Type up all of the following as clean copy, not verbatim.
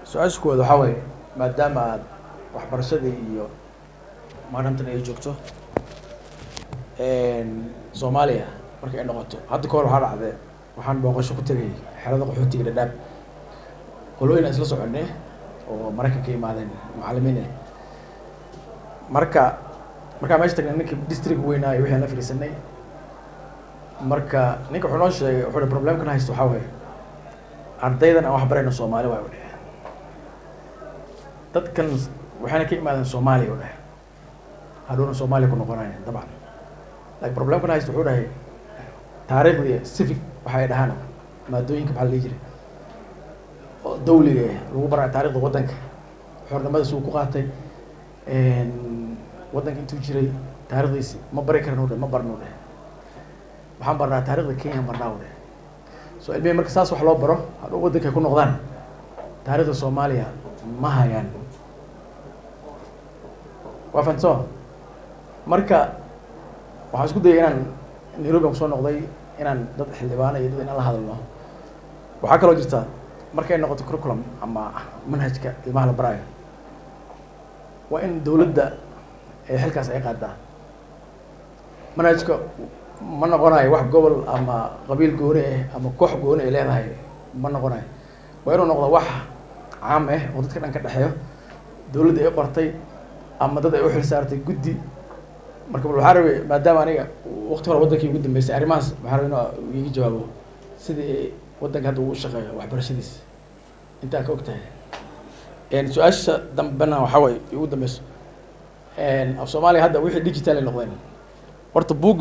su-aashkooda waxaa waaye maadaama aad waxbarashadii iyo maalintan ay joogto Soomaaliya markay ay noqoto hadda ka hor waxaa dhacday waxaan booqasho ku tegay xerada qaxootiga Dadaab qolooyin aan isla soconay oo Mareykanka ka yimaadeen macallimiin markaa meesha tagnay ninka district weynaa iyo wixii aan la fariisanay marka ninka wuxuu noo sheegay wuxuu problem kan haysto waxaa waaye ardaydan aan wax barayno Soomaali waa u dhahay dadkan waxayna ka yimaadeen Soomaaliya u dhahay hadhoona Soomaaliya ku noqonayaan dabcan like problem kan haysto wuxuu dhahay taariikhdii civic waxay dhahaan maadooyinka maxaa la dhihi jiray oo dawliga lagu baray taariikhda waddanka xornimada suu ku qaatay waddanka intuu jiray taariikhdiisi ma bari karno ma barno waxaan barnaa taariikhda Kenya barnaa wada soo ilmihi marka saas wax loo baro hadhow waddanka ku noqdaan taariikhda Soomaaliya ma hayaan waa fahanto marka waxaan isku dayay inaan Nairobi aan soo noqday inaan dad xildhibaan iyo dad inaan la hadalno waxaa kaloo jirta markay noqoto curriculum ama manhajka ilmaha la barayo waa in dawladda ay xilkaas ay qaadaa manhajka ma noqonayo wax gobol ama qabiil gooni ah ama koox gooni ay leedahay ma noqonayo waa inuu noqdo wax caam ah oo dadka dhan ka dhaxeeyo dawladda ay qortay ama dad ay u xil saartay guddi marka waxaan rabay maadaama aniga waqti hore waddankii ugu dambeysay arrimahaas waxaan rabay inuu iga jawaabo sidii waddanka hadda uu shaqeeyo waxbarashadiisa intaa ka ogtahay su-aasha dambena waxaa waaye ugu dambeyso af Soomaaliya hadda wixii digital ay noqdeen horta buug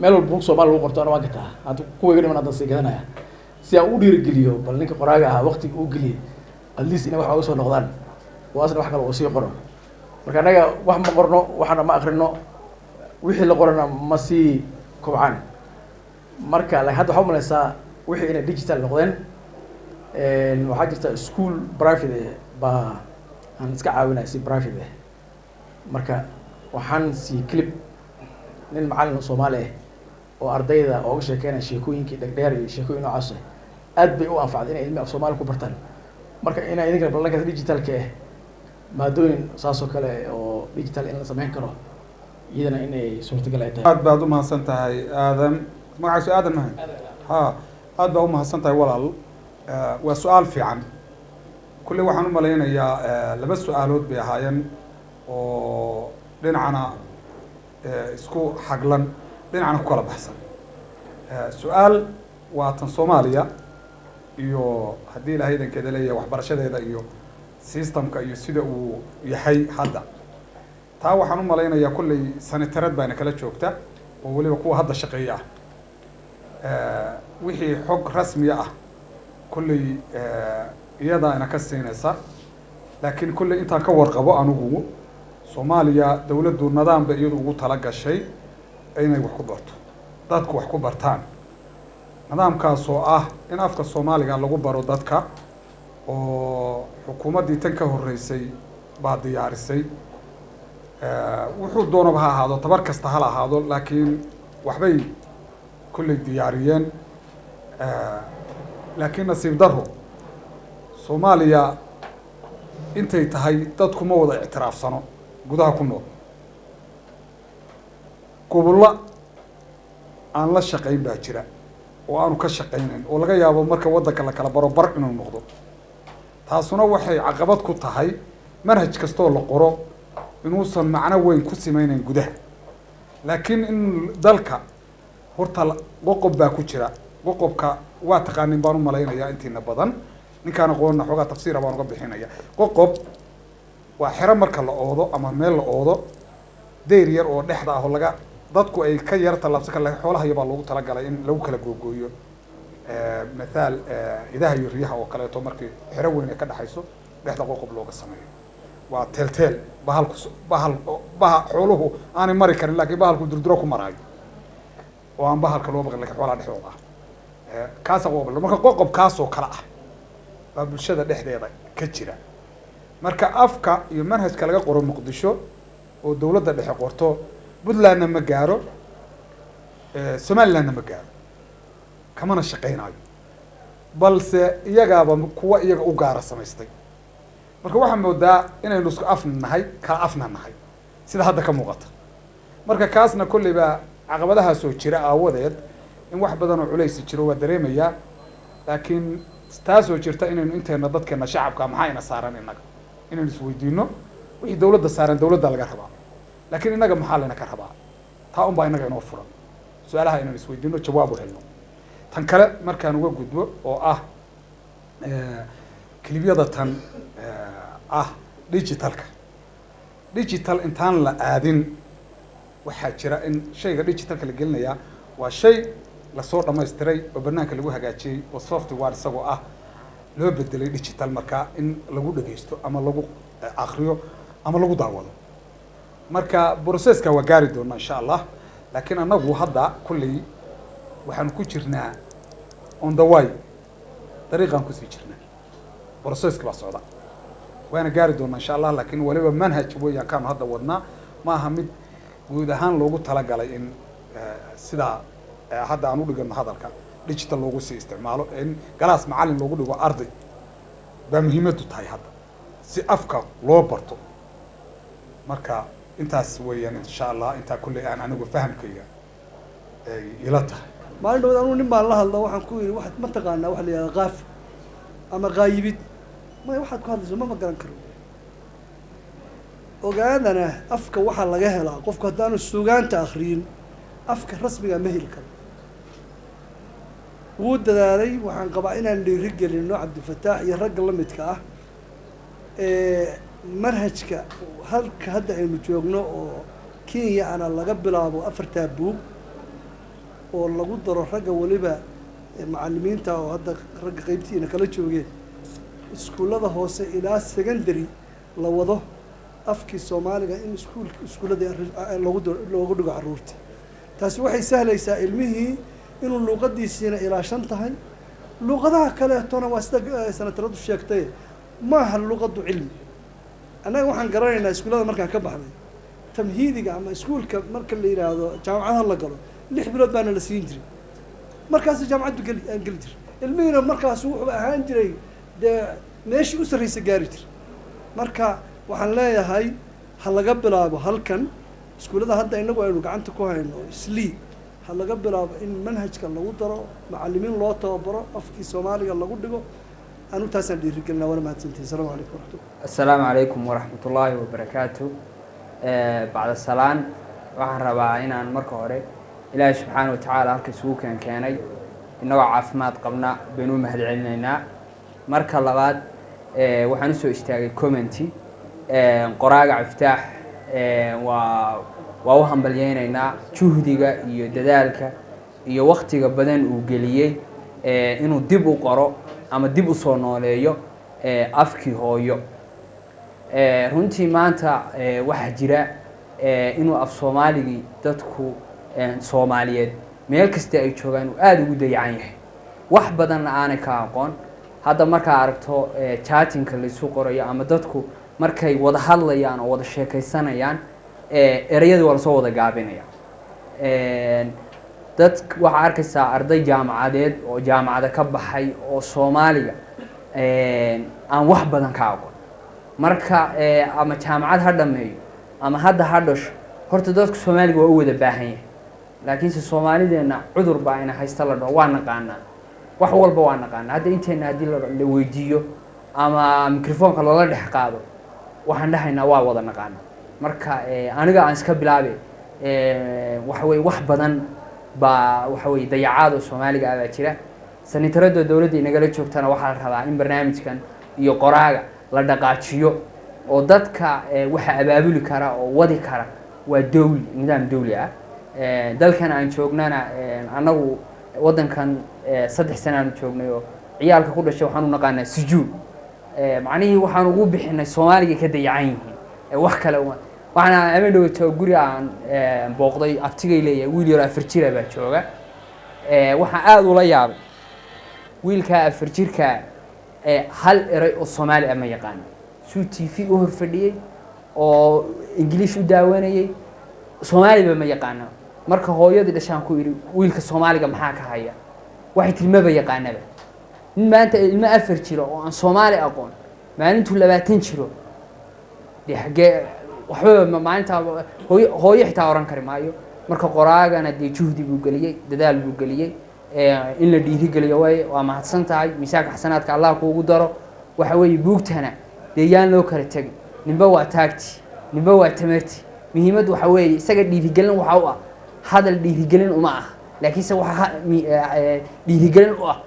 meel walba buug Soomaali lagu qorto ana waan gataa hadda kuwayga dhiman hadda sii gadanaya si aan u dhiirigeliyo bal ninka qoraaga ah waqtiga uu geliyay at least inay wax uga soo noqdaan waasna wax kale oo sii qoro marka anaga wax ma qorno waxna ma akhrino wixii la qorana ma sii kobcaan marka hadda waxaa u malaysaa wixii inay digital noqdeen waxaa jirta school private baa aan iska caawinaya si private marka waxaan sii clip nin macallin Soomaali ah oo ardayda uga sheekeynaya sheekooyinkii dhagdheer iyo sheekooyin noocaas aad bay u anfacday inay ilmi af Soomaali ku bartaan marka inay idinka ballanka digitalka ah maadooyin saas oo kale oo digital in la sameyn karo iyadana inay suurtagal ay tahay aad baad u mahadsan tahay aadan magaciisa aadan mahay ha aad baad u mahadsan tahay walaal waa su'aal fiican kulli waxaan u maleynayaa laba su'aalood bay ahaayeen oo dhinacana isku xaglan dhinacana ku kala baxsan su'aal waa tan Soomaaliya iyo haddii ilaahay idankeeda leeyahay waxbarashadeeda iyo systemka iyo sida uu yahay hadda taa waxaan u maleynayaa kulley sanitareed baana kala joogta oo waliba kuwa hadda shaqeeya wixii xog rasmi ah kulley iyada ina ka siinaysa laakiin kulley intaan ka warqabo anigu Soomaaliya dawladdu nidaamba iyadu ugu tala gashay inay wax ku barto dadku wax ku bartaan nidaamkaas oo ah in afka Soomaaliga lagu baro dadka oo xukuumaddii tan ka horeysay baa diyaarisay wuxuu doonaba ha ahaado tabar kasta ha ahaado laakiin waxbay kulley diyaariyeen laakiin nasiib daro Soomaaliya intay tahay dadku ma wada ictiraafsano gudaha ku nool gobollo aan la shaqayn baa jira oo aanu ka shaqaynayn oo laga yaabo marka waddanka la kala baro bar inuu noqdo taasuna waxay caqabad ku tahay manhaj kastoo la qoro inuusan macno weyn ku simeynayn gudaha laakiin in dalka horta qoqob baa ku jira qoqobka waa taqaanin baan u maleynayaa intiina badan ninkaan aqoonna xoogaa tafsiira baan uga bixinaya qoqob waa xero marka la oodo ama meel la oodo deyr yar oo dhexda ah oo laga dadku ay ka yar tallaabsan kara xoolaha yabaa loogu talagalay in lagu kala googooyo مثال إذا هي الرياح وكله تمرك حروين كده حيسو بيحتاج قوقب لوجا سماي وتلتل بهال حوله أنا مري كان لكن بهال كل دروكم مراي وأنا بهال كلوا بقول لك ولا نحوه كاس قوقب لما قوقب كاس وكلا فبالشدة ده كتيرة مركا أفكا يمنهج كلاجا قرون مقدشو والدولة ده حقورته بدلنا مجارو سمعنا مجارو كمان الشقين عاي بل سيجا بقوة يجا أوجارة سمستي marka waxaan moodaa inaynu isku afna nahay kala afna nahay sida hadda ka muuqata marka kaasna kolleyba caqabadaha soo jira aawadeed in wax badan oo culays jiro waa dareemayaa laakiin taasoo jirta inaynu inteena dadkeena shacabka maxaa ina saaran inaga inaynu isweydiino wixii dawladda saaran dawladda laga rabaa laakiin inaga maxaa layna ka rabaa taa unbaa inaga inoo furan su-aalaha inaynu isweydiino jawaab u helno tan kale markaan uga gudbo oo ah kilibyada tan ah digitalka digital intaan la aadin waxaa jira in shayga digitalka la gelinayaa waa shay lasoo dhamaystiray oo banaanka lagu hagaajiyey oo software isagoo ah loo bedelay digital markaa in lagu dhageysto ama lagu akriyo ama lagu daawado marka processka waa gaari doona insha allah laakiin anagu hadda kulley waxaan ku jirnaa on the way dariiqan ku sii jirnaa processka baa socda waana gaari doona insha allah laakiin waliba manhaj weeyaan kaanu hadda wadnaa ma aha mid guud ahaan loogu talagalay in sidaa hadda aan u dhigano hadalka digital loogu sii isticmaalo in galaas macallin loogu dhigo arday baa muhiimadu tahay hadda si afka loo barto marka intaas weeyaan insha allah intaa kulley aan anigu fahamkayga ila tahay maalin dhawaad anuu nin baan la hadla waxaan ku yidhi waxaad ma taqaanaa waxa la yidhahda qaaf ama qaayibid maya waxaad ku hadlayso ma garan karo ogaadana afka waxaa laga helaa qofku haddaanu sugaanta akriyin afka rasmiga ma heli karo wuu dadaalay waxaan qabaa inaan dhiiri gelino cabdifataax iyo ragga la midka ah manhajka halka hadda aynu joogno oo Kenya ana laga bilaabo 4 buug oo lagu daro ragga waliba macallimiinta oo hadda ragga qaybtiina kala joogeen iskuulada hoose ilaa secondary la wado afkii Soomaaliga in iskuulada loogu dhigo caruurta taasi waxay sahlaysaa ilmihii inuu luqadiisina ilaashan tahay luqadaha kale toona waa sida sanataradu sheegtay ma aha luqadu cilmi anaga waxaan garanaynaa iskuulada markaan ka baxnay tamhiidiga ama iskuulka marka la yiraahdo jaamacadaha la galo 6 bilood baana la siin jiray markaas jaamacadu gali jiray ilmihina markaas wuxuu ahaan jiray meeshii u sarreysay gaari jiray marka waxaan leeyahay ha laga bilaabo halkan iskuulada hadda inagu aynu gacanta ku hayno islii ha laga bilaabo in manhajka lagu daro macallimiin loo tababaro afkii Soomaaliga lagu dhigo anu taasaan dhiirigelina wala mahadsantiin assalaamu calaykum waraxmatullaahi wabarakaatuh bacda salaan waxaan rabaa inaan marka hore ilaahay subxaanahu wa tacaala halka isugu keenay inagoo caafimaad qabna baynu mahadcelinaynaa marka labaad waxaan usoo istaagay commenti qoraaga Cabdifataax waa u hambalyeynayna juhdiga iyo dadaalka iyo waqtiga badan uu geliyay inuu dib u qoro ama dib u soo nooleeyo afkii hooyo runtii maanta waxa jira inuu af Soomaaligi dadku Soomaaliyeed meel kasta ay joogaan aad ugu dayacan yahay wax badan aan ka aqoon hadda marka aragto chatting-ka la isku qorayo ama dadku markay wada hadlayaan oo wada sheekaysanayaan erayadu wala soo wada gaabinaya dad waxa arkaysaa arday jaamacadeed oo jaamacada ka baxay oo Soomaaliga aan wax badan ka aqoon marka ama jaamacad ha dhameeyo ama hadda ha dhasho horta dadku Soomaaliga waa u wada baahan yahay laakiin si Soomaalideena cudur baa ina haysta la dhaw waa naqaanaa wax walba waa naqaanaa hadda inteena hadii la weydiiyo ama mikrofoonka loola dhex qaado waxaan dhahaynaa waa wada naqaanaa marka aniga aan iska bilaabay waxa way wax badan baa waxa way dayacaad Soomaaliga ah jira sanitarada dawladda inaga la joogtana waxa la rabaa in barnaamijkan iyo qoraaga la dhaqaajiyo oo dadka waxa abaabuli kara oo wadi kara waa dawli nidaam dawli ah dalkan aan joognana anagu wadankan 3 sano aan joognay oo ciyaalka ku dhashay waxaan u naqaanaa sujuud macnaheedu waxaan ugu bixinay Soomaaliga ka dayacan yihiin wax kale waxaan ama dhawto guri aan booqday abtigay leeyahay wiil yar 4 jir baa jooga waxaan aad ula yaabay wiilka 4 jirka hal eray oo Soomaali ama yaqaan suu TV u horfadhiyay oo English u daawanayay Soomaaliba ma yaqaan marka hooyadii dhashaan ku yiri wiilka Soomaaliga maxaa ka haya waxay tilmaaba yaqaanaba maanta ilma 4 jir oo aan Soomaali aqoon maalintuu 20 jiro dee xagee waxba maalinta hooyo xitaa oran kari maayo marka qoraagana dee juhdi buu geliyay dadaal buu geliyay in la dhiirigeliyo way waa mahadsan tahay miisaanka xasanaadka Allah kuugu daro waxa weeye buugtana dee yaan loo kala tagin ninba waa taagti ninba waa tamarti muhiimadu waxa weeye isaga dhiirigelin waxa uu ah hadal dhiirigelin uma ah laakiin se waxa dhiirigelin u ah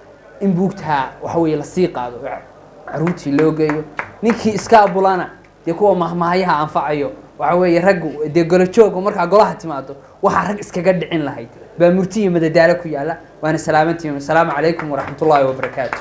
in buugta waxa weeye la sii qaado caruurtii loo geeyo ninkii iska abulana dee kuwa mahmaayaha anfacayo waxa weeye rag dee golo joog marka golaha timaado waxa rag iskaga dhicin lahayd baa murtiyo madadaalo ku yaala waana salaamantii assalaamu calaykum waraxmatullaahi wabarakaatuh